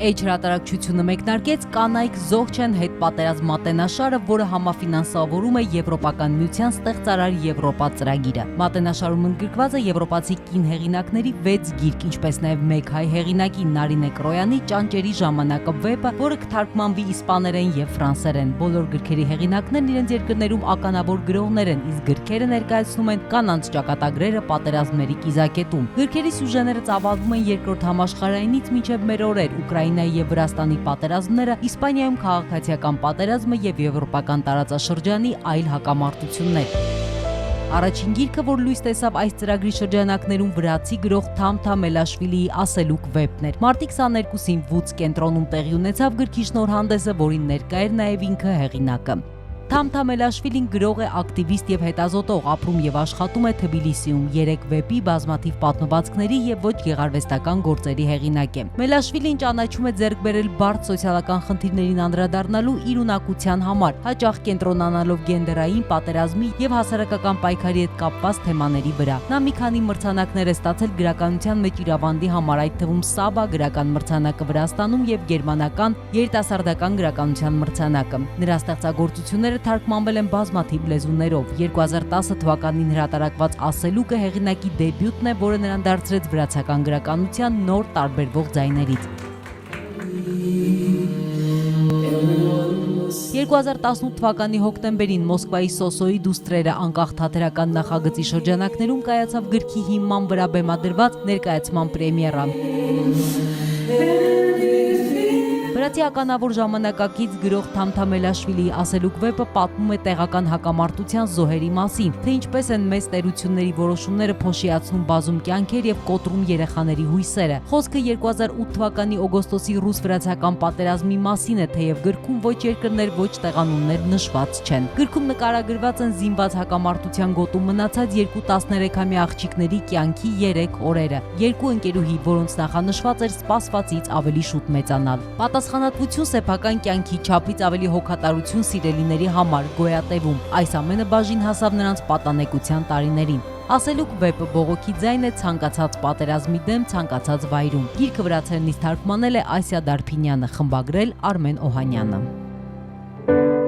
Էջ հրատարակչությունը մեկնարկեց «Կանայք զոհ չեն» հետպատերազմ մատենաշարը, որը համաֆինանսավորում է Եվրոպական միության ստեղծարար Եվրոպա ծրագիրը։ Մատենաշարում ընդգրկված է եվրոպացի կին հեղինակների 6 գիրք, ինչպես նաև մեկ հայ հեղինակի Նարինե Կրոյանի «Ճանճերի ժամանակը» վեպը, որը կթարգմանվի իսպաներեն եւ ֆրանսերեն։ Բոլոր գրքերի հեղինակներն իրենց երկրներում ականավոր գրողներ են, իսկ գրքերը ներկայացնում են կանանց ճակատագրերը պատերազմների կիզակետում։ Գրքերի սյուժեները ծավալվում են Երկրորդ համաշխարհայինից մինչև մեր օրեր, Ուկրաինայի եւ Վրաստանի պատերազմները, Իսպանիայում քաղաքացիական պատերազմը եւ եվրոպական տարածաշրջանի այլ հակամարտություններ։ Առաջին գիրքը, որ լույս տեսավ այս ծրագրի շրջանակներում, վրացի գրող Թամ Թամելաշվիլիի «Ասելուկ» վեպն էր։ Մարտի 22-ին Վուց կենտրոնում տեղի ունեցավ գրքի շնորհանդեսը, որին ներկա էր նաև ինքը հեղինակը։ Թամ Թամելաշվիլին գրող է, ակտիվիստ եւ հետազոտող, ապրում եւ աշխատում է Թբիլիսիում, 3 վեպի, բազմաթիվ պատմվածքների եւ ոչ գեղարվեստական գործերի հեղինակ է։ Մելաշվիլին ճանաչում է ձեռք բերել բարդ սոցիալական խնդիրներին անդրադառնալու իր ունակության համար, հաճախ կենտրոնանալով գենդերային պատերազմի եւ հասարակական պայքարի հետ կապված թեմաների վրա։ Նա մի քանի մրցանակներ է ստացել գրականության մեջ իր ավանդի համար, այդ թվում Սաբա գրական մրցանակը Վրաստանում եւ գերմանական երիտասարդական գրականության մրցանակը։ Նրա ստեղծագործությունները թարգմանվել են բազմաթիվ լեզուներով։ 2010 թվականին հրատարակված «Ասելուկը» հեղինակի դեբյուտն է, որը նրան դարձրեց վրացական գրականության նոր տարբերվող ձայներից։ 2018 թվականի հոկտեմբերին Մոսկվայի Սոսոյի դուստրերը անկախ թատերական նախագծի շրջանակներում կայացավ գրքի հիման վրա բեմադրված ներկայացման պրեմիերա։ Վրացի ականավոր ժամանակակից գրող Թամ Թամելաշվիլիի «Ասելուկ» վեպը պատմում է տեղական հակամարտության զոհերի մասին, թե ինչպես են մեծ տերությունների որոշումները փոշիացնում բազում կյանքեր եւ կոտրում երեխաների հույսերը։ Խոսքը 2008 թվականի օգոստոսի ռուս-վրացական պատերազմի մասին է, թեև գրքում ոչ երկրներ, ոչ տեղանուններ նշված չեն։ Գրքում նկարագրված են զինված հակամարտության գոտում մնացած 2 13-ամյա աղջիկների կյանքի 3 օրերը։ 2 ընկերուհի, որոնց նախանշված էր սպասվածից ավելի շուտ մեծանալ։ Պատասխանատվություն սեփական կյանքի չափից ավելի հոգատարություն սիրելիների համար գոյատևում։ Այս ամենը բաժին հասավ նրանց պատանեկության տարիներին։ «Ասելուկ» վեպը բողոքի ձայն է ցանկացած պատերազմի դեմ ցանկացած վայրում։ Գիրքը վրացերենից թարգմանել է Ասիա Դարփինյանը, խմբագրել Արմեն Օհանյանը։